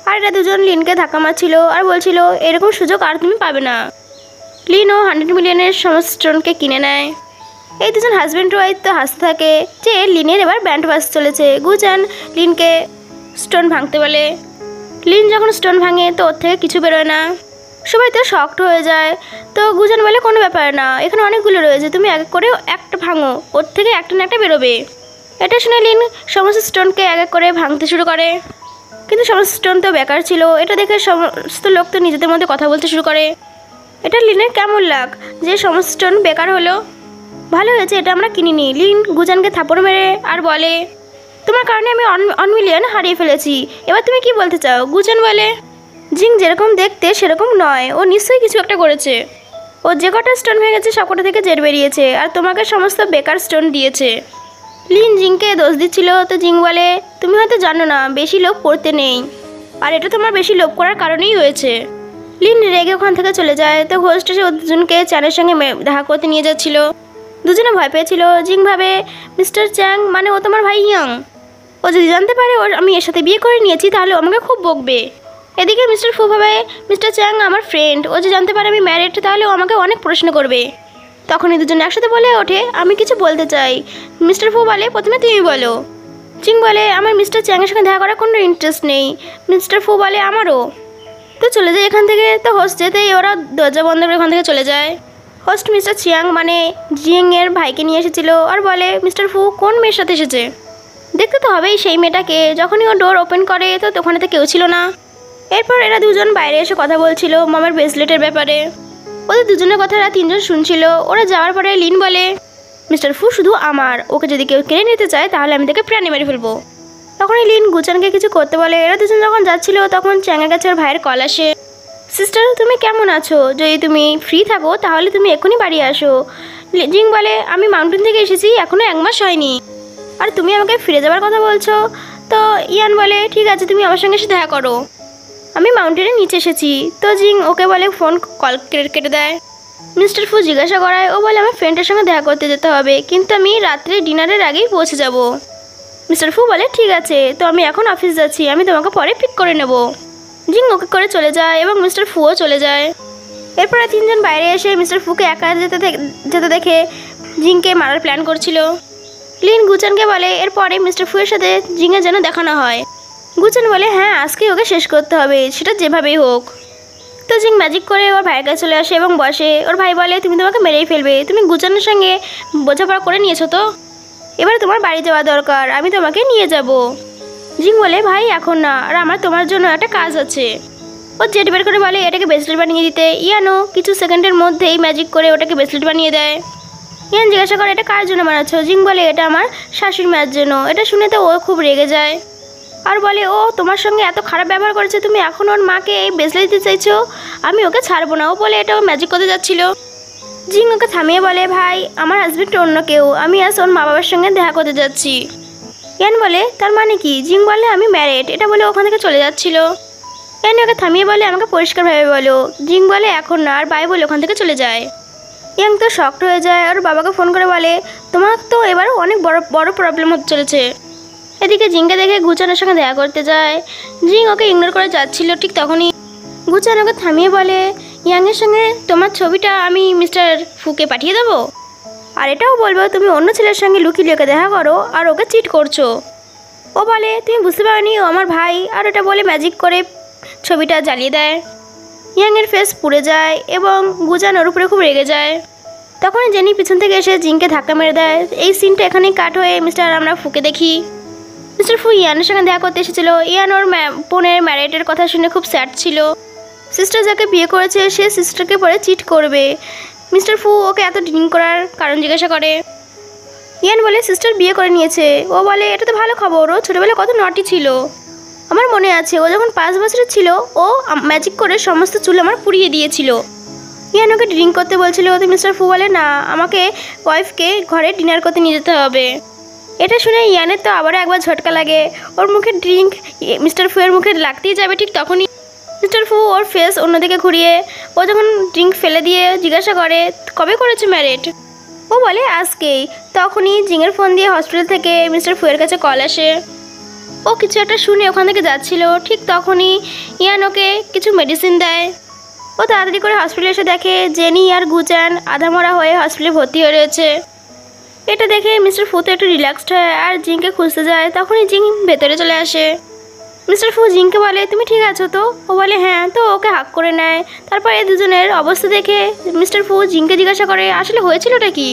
আর এটা দুজন লিনকে ধাক্কা মারছিল আর বলছিল, এরকম সুযোগ আর তুমি পাবে না। লিনও 100 মিলিয়নের সমস্ত স্টোনকে কিনে নেয়। এই দুজন হাজব্যান্ড ওয়াইফ তো হাসতে থাকে যে লিনের এবার ব্যান্ড বাজ চলেছে। গুচান লিনকে স্টোন ভাঙতে বলে। লিন যখন স্টোন ভাঙে তো ওর থেকে কিছু বেরোয় না, সবাই তো শকড হয়ে যায়। তো গুচান বলে, কোনো ব্যাপার না, এখানে অনেকগুলো রয়েছে, তুমি এক এক করে একটা ভাঙো, ওর থেকে একটা না একটা বেরোবে। এটা শুনে লিন সমস্ত স্টোনকে এক এক করে ভাঙতে শুরু করে, কিন্তু সমস্ত স্টোন তো বেকার ছিল। এটা দেখে সমস্ত লোক তো নিজেদের মধ্যে কথা বলতে শুরু করে। এটা লিনের কেমন লাগ যে সমস্ত স্টোন বেকার হলো, ভালো হয়েছে এটা আমরা কিনিনি। লিন গুচানকে থাপড় মেরে আর বলে, তোমার কারণে আমি 1 মিলিয়ন হারিয়ে ফেলেছি, এবার তুমি কি বলতে চাও? গুচান বলে, জিং যেরকম দেখতে সেরকম নয়, ও নিশ্চয়ই কিছু একটা করেছে, ও যে কটা স্টোন ভেঙেছে সব কটা থেকে জেট বেরিয়েছে, আর তোমাকে সমস্ত বেকার স্টোন দিয়েছে। লিন জিংকে দোষ দিচ্ছিল, তো জিং বলে তুমি হয়তো জানো না বেশি লোভ করতে নেই, আর এটা তোমার বেশি লোভ করার কারণেই হয়েছে। লিন রেগে ওখান থেকে চলে যায়। তো হোস্ট এসে দুজনকে চ্যানের সঙ্গে দেখা করতে নিয়ে যাচ্ছিল। দুজনে ভয় পেয়েছিল। জিং ভাবে মিস্টার চ্যাং মানে ও তোমার ভাই ইয়াং, ও যদি জানতে পারে আমি এর সাথে বিয়ে করে নিয়েছি তাহলে আমাকে খুব বকবে। এদিকে মিস্টার ফু ভাবে মিস্টার চ্যাং আমার ফ্রেন্ড, ও যদি জানতে পারে আমি ম্যারিড তাহলে ও আমাকে অনেক প্রশ্ন করবে। তখনই দুজন একসাথে বলে ওঠে আমি কিছু বলতে চাই। মিস্টার ফু বলে প্রথমে তুমি বলো। জিং বলে আমার মিস্টার চ্যাংয়ের সঙ্গে দেখা করার কোনো ইন্টারেস্ট নেই। মিস্টার ফু বলে আমারও। তো চলে যায় এখান থেকে। তো হোস্ট যেতেই ওরা দরজা বন্ধ করে এখান থেকে চলে যায়। হোস্ট মিস্টার চিয়াং মানে জিংয়ের ভাইকে নিয়ে এসেছিল আর বলে মিস্টার ফু কোন মেয়ের সাথে এসেছে, দেখতে তো হবেই সেই মেয়েটাকে। যখনই ও ডোর ওপেন করে তো ওখানেতে কেউ ছিল না। এরপর এরা দুজন বাইরে এসে কথা বলছিল মামার ব্রেসলেটের ব্যাপারে। ওদের দুজনের কথা এরা তিনজন শুনছিল। ওরা যাওয়ার পরে লিন বলে মিস্টার ফু শুধু আমার, ওকে যদি কেউ কিনে নিতে চায় তাহলে আমি তাকে প্রাণে মেরে ফেলবো। তখনই লিন গুচানকে কিছু করতে বলে। এরা দুজন যখন যাচ্ছিল তখন চ্যাংয়ের কাছে ওর ভাইয়ের কল আসে। সিস্টার তুমি কেমন আছো, যদি তুমি ফ্রি থাকো তাহলে তুমি এখনই বাড়ি আসো। জিং বলে আমি মাউন্টেন থেকে এসেছি, এখনও 1 মাস হয়নি, আর তুমি আমাকে ফিরে যাওয়ার কথা বলছো। তো ইয়ান বলে ঠিক আছে তুমি আমার সঙ্গে এসে দেখা করো, আমি মাউন্টেনের নিচে এসেছি। তো জিং ওকে বলে ফোন কল কেটে দেয়। মিস্টার ফু জিজ্ঞাসা করায়, ও বলে আমার ফ্রেন্ডের সঙ্গে দেখা করতে যেতে হবে, কিন্তু আমি রাত্রে ডিনারের আগেই পৌঁছে যাব। মিস্টার ফু বলে ঠিক আছে, তো আমি এখন অফিস যাচ্ছি, আমি তোমাকে পরে পিক করে নেব। জিং ওকে করে চলে যায় এবং মিস্টার ফুও চলে যায়। এরপরে তিনজন বাইরে এসে মিস্টার ফুকে একা যেতে দেখে জিংকে মারার প্ল্যান করছিল। লিন গুচানকে বলে এরপরে মিস্টার ফুয়ের সাথে জিংয়ের যেন দেখানো হয়। গুচান বলে হ্যাঁ আজকেই ওকে শেষ করতে হবে, সেটা যেভাবেই হোক। তো জিং ম্যাজিক করে ওর ভাইয়ের কাছে চলে আসে এবং বসে। ওর ভাই বলে তুমি তোমাকে মেরেই ফেলবে, তুমি গুচানের সঙ্গে বোঝাপড়া করে নিয়েছো তো, এবার তোমার বাড়ি যাওয়া দরকার, আমি তোমাকে নিয়ে যাব। জিং বলে ভাই এখন না, আর আমার তোমার জন্য একটা কাজ আছে। ও জেট বের করে বলে এটাকে ব্রেসলেট বানিয়ে দিতে। ইয়ানও কিছু সেকেন্ডের মধ্যেই ম্যাজিক করে ওটাকে ব্রেসলেট বানিয়ে দেয়। ইয়ান জিজ্ঞাসা করে এটা কার জন্য বানাচ্ছ? জিং বলে এটা আমার শাশুড়ি মায়ের জন্য। এটা শুনে তো ও খুব রেগে যায় আর বলে ও তোমার সঙ্গে এত খারাপ ব্যবহার করেছে, তুমি এখন ওর মাকে এই ব্রেসলেট দিতে চাইছো, আমি ওকে ছাড়বো না। ও বলে এটা ও ম্যাজিক করতে যাচ্ছিল। জিং ওকে থামিয়ে বলে ভাই আমার হাজব্যান্ড অন্য কেউ, আমি আজ ওর মা বাবার সঙ্গে দেখা করতে যাচ্ছি। ইয়ান বলে তার মানে কি? জিং বলে আমি ম্যারিড, এটা বলে ওখান থেকে চলে যাচ্ছিল। ইয়ান ওকে থামিয়ে বলে আমাকে পরিষ্কারভাবে বলো। জিং বলে এখন না, আর বাই বলে ওখান থেকে চলে যায়। ইয়াং তো শকড হয়ে যায় আর বাবাকে ফোন করে বলে তোমার তো এবারও অনেক বড় প্রবলেম হতে চলেছে। এদিকে জিংকে দেখে গুচানের সঙ্গে দেখা করতে যায়। জিং ওকে ইগনোর করে যাচ্ছিল, ঠিক তখনই গুচান ওকে থামিয়ে বলে ইয়াংয়ের সঙ্গে তোমার ছবিটা আমি মিস্টার ফুকে পাঠিয়ে দেবো, আর এটাও বলবো তুমি অন্য ছেলের সঙ্গে লুকিয়ে লুকিয়ে দেখা করো আর ওকে চিট করছো। ও বলে তুমি বুঝতে পারোনি ও আমার ভাই, আর এটা বলে ম্যাজিক করে ছবিটা জ্বালিয়ে দেয়। ইয়াংয়ের ফেস পুড়ে যায় এবং গুচান ওর উপরে খুব রেগে যায়। তখন জেনি পিছন থেকে এসে জিংকে ধাক্কা মেরে দেয়। এই সিনটা এখানেই কাট হয়ে আমরা ফুকে দেখি। মিস্টার ফু ইয়ানের সঙ্গে দেখা করতে এসেছিল। ইয়ান ওর বোনের ম্যারেডের কথা শুনে খুব স্যাড ছিল। সিস্টার যাকে বিয়ে করেছে সে সিস্টারকে পরে চিট করবে। মিস্টার ফু ওকে এত ড্রিঙ্ক করার কারণ জিজ্ঞাসা করে। ইয়ান বলে সিস্টার বিয়ে করে নিয়েছে। ও বলে এটা তো ভালো খবর, ও ছোটোবেলায় কত নটি ছিল, আমার মনে আছে ও যখন 5 বছরের ছিল ও ম্যাজিক করে সমস্ত চুল আমার পুড়িয়ে দিয়েছিল। ইয়ান ওকে ড্রিঙ্ক করতে বলছিল। তো মিস্টার ফু বলে না, আমাকে ওয়াইফকে ঘরে ডিনার করতে নিয়ে যেতে হবে। এটা শুনে ইয়ানের তো আবারও একবার ঝটকা লাগে। ওর মুখে ড্রিঙ্ক মিস্টার ফুয়ের মুখে লাগতেই যাবে, ঠিক তখনই মিস্টার ফু ওর ফেস অন্যদিকে ঘুরিয়ে ও যখন ড্রিঙ্ক ফেলে দিয়ে জিজ্ঞাসা করে কবে করেছে ম্যারেড? ও বলে আজকেই। তখনই জিংয়ের ফোন দিয়ে হসপিটাল থেকে মিস্টার ফুয়ের কাছে কল আসে। ও কিছু একটা শুনে ওখান থেকে যাচ্ছিল, ঠিক তখনই ইয়ান ওকে কিছু মেডিসিন দেয়। ও তাড়াতাড়ি করে হসপিটালে এসে দেখে জেনি আর গুচান আধামরা হয়ে হসপিটালে ভর্তি হয়ে রয়েছে। এটা দেখে মিস্টার ফু তো একটু রিল্যাক্সড হয় আর জিংকে খুঁজতে যায়। তখনই জিং ভেতরে চলে আসে। মিস্টার ফু জিংকে বলে তুমি ঠিক আছো তো? ও বলে হ্যাঁ। তো ওকে হাক করে নেয়। তারপর এই দুজনের অবস্থা দেখে মিস্টার ফু জিংকে জিজ্ঞাসা করে আসলে হয়েছিলটা কি?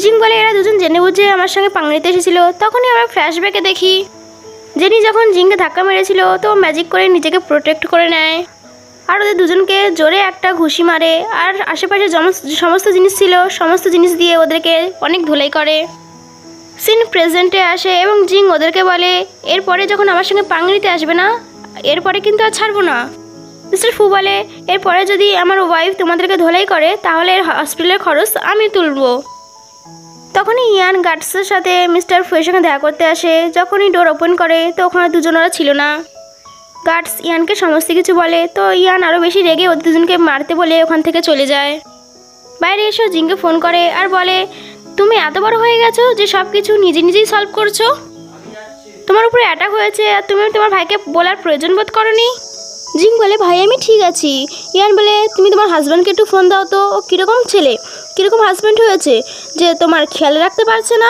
জিং বলে এরা দুজন জেনে বুঝে আমার সঙ্গে পাঙ্গড়িতে এসেছিল। তখনই আমরা ফ্ল্যাশব্যাকে দেখি জেনি যখন জিংকে ধাক্কা মেরেছিল তো ম্যাজিক করে নিজেকে প্রোটেক্ট করে নেয় আর ওদের দুজনকে জোরে একটা ঘুষি মারে আর আশেপাশে সমস্ত জিনিস ছিল সমস্ত জিনিস দিয়ে ওদেরকে অনেক ধুলাই করে। সিন প্রেজেন্টে আসে এবং জিং ওদেরকে বলে এরপরে যখন আমার সঙ্গে পাঙ্গড়িতে আসবে না, এরপরে কিন্তু আর ছাড়বো না। মিস্টার ফু বলে এরপরে যদি আমার ওয়াইফ তোমাদেরকে ধোলাই করে তাহলে হসপিটালের খরচ আমি তুলব। তখনই ইয়ান গার্ডসের সাথে মিস্টার ফুয়ের সঙ্গে দেখা করতে আসে। যখনই ডোর ওপেন করে তো ওখানে দুজনেরা ছিল না। গার্ডস ইয়ানকে সমস্ত কিছু বলে, তো ইয়ান আরও বেশি রেগে ওদের দুজনকে মারতে বলে ওখান থেকে চলে যায়। বাইরে এসে জিংকে ফোন করে আর বলে, তুমি এত বড় হয়ে গেছো যে সব কিছু নিজেই সলভ করছো। তোমার উপরে অ্যাটাক হয়েছে আর তুমি তোমার ভাইকে বলার প্রয়োজন বোধ করনি। জিং বলে, ভাই আমি ঠিক আছি। ইয়ান বলে, তুমি তোমার হাজব্যান্ডকে একটু ফোন দাও তো, ও কীরকম ছেলে, কীরকম হাজব্যান্ড হয়েছে যে তোমার খেয়াল রাখতে পারছে না।